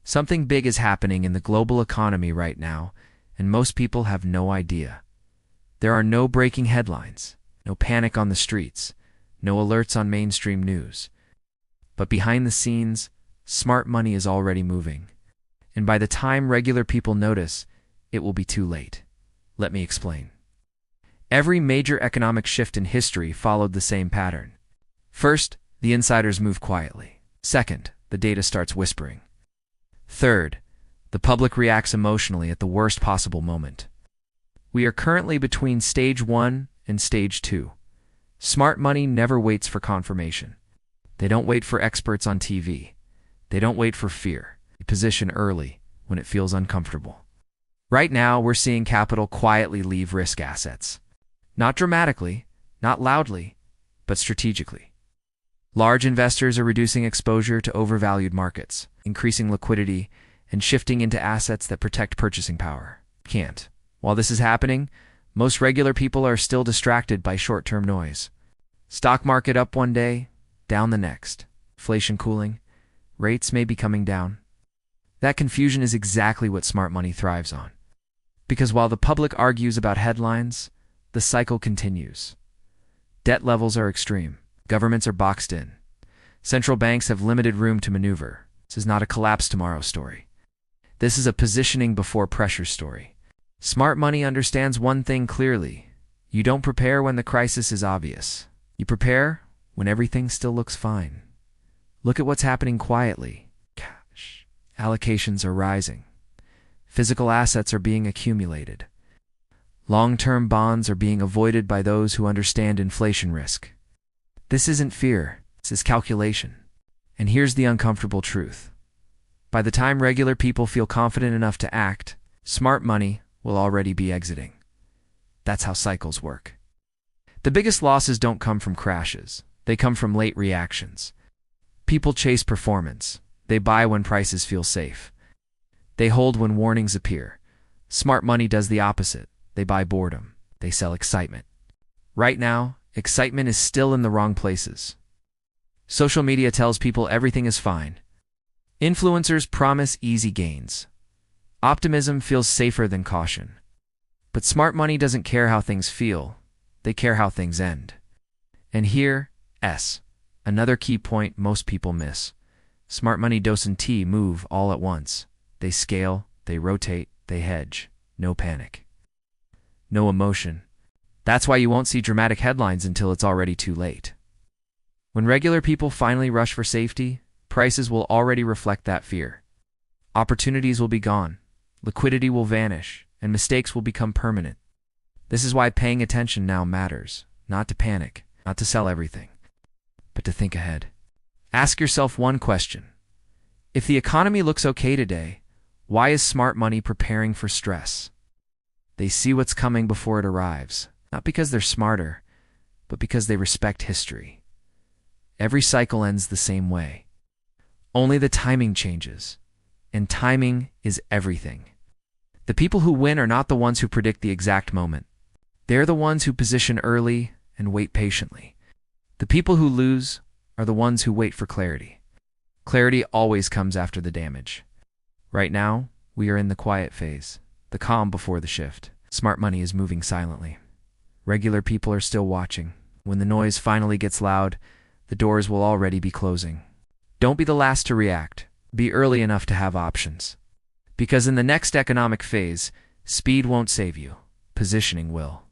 Something big is happening in the global economy right now, and most people have no idea. There are no breaking headlines, no panic on the streets, no alerts on mainstream news. But behind the scenes, smart money is already moving. And by the time regular people notice, it will be too late. Let me explain. Every major economic shift in history followed the same pattern. First, the insiders move quietly. Second, the data starts whispering. Third, the public reacts emotionally at the worst possible moment. We are currently between stage 1 and stage 2. Smart money never waits for confirmation. They don't wait for experts on TV. They don't wait for fear. They position early when it feels uncomfortable. Right now, we're seeing capital quietly leave risk assets. Not dramatically, not loudly, but strategically. Large investors are reducing exposure to overvalued markets, increasing liquidity, and shifting into assets that protect purchasing power. While this is happening, most regular people are still distracted by short-term noise. Stock market up one day, down the next. Inflation cooling, rates may be coming down. That confusion is exactly what smart money thrives on. Because while the public argues about headlines, the cycle continues. Debt levels are extreme. Governments are boxed in. Central banks have limited room to maneuver. This is not a collapse tomorrow story. This is a positioning before pressure story. Smart money understands one thing clearly. You don't prepare when the crisis is obvious. You prepare when everything still looks fine. Look at what's happening quietly. Cash allocations are rising. Physical assets are being accumulated. Long-term bonds are being avoided by those who understand inflation risk. This isn't fear, this is calculation. And here's the uncomfortable truth. By the time regular people feel confident enough to act, smart money will already be exiting. That's how cycles work. The biggest losses don't come from crashes. They come from late reactions. People chase performance. They buy when prices feel safe. They hold when warnings appear. Smart money does the opposite. They buy boredom. They sell excitement. Right now, excitement is still in the wrong places. Social media tells people everything is fine. Influencers promise easy gains. Optimism feels safer than caution. But smart money doesn't care how things feel. They care how things end. And here, another key point most people miss. Smart money doesn't move all at once. They scale, they rotate, they hedge. No panic. No emotion. That's why you won't see dramatic headlines until it's already too late. When regular people finally rush for safety, prices will already reflect that fear. Opportunities will be gone, liquidity will vanish, and mistakes will become permanent. This is why paying attention now matters. Not to panic, not to sell everything, but to think ahead. Ask yourself one question. If the economy looks okay today, why is smart money preparing for stress? They see what's coming before it arrives, not because they're smarter, but because they respect history. Every cycle ends the same way. Only the timing changes, and timing is everything. The people who win are not the ones who predict the exact moment. They're the ones who position early and wait patiently. The people who lose are the ones who wait for clarity. Clarity always comes after the damage. Right now, we are in the quiet phase, the calm before the shift. Smart money is moving silently. Regular people are still watching. When the noise finally gets loud, the doors will already be closing. Don't be the last to react. Be early enough to have options. Because in the next economic phase, speed won't save you. Positioning will.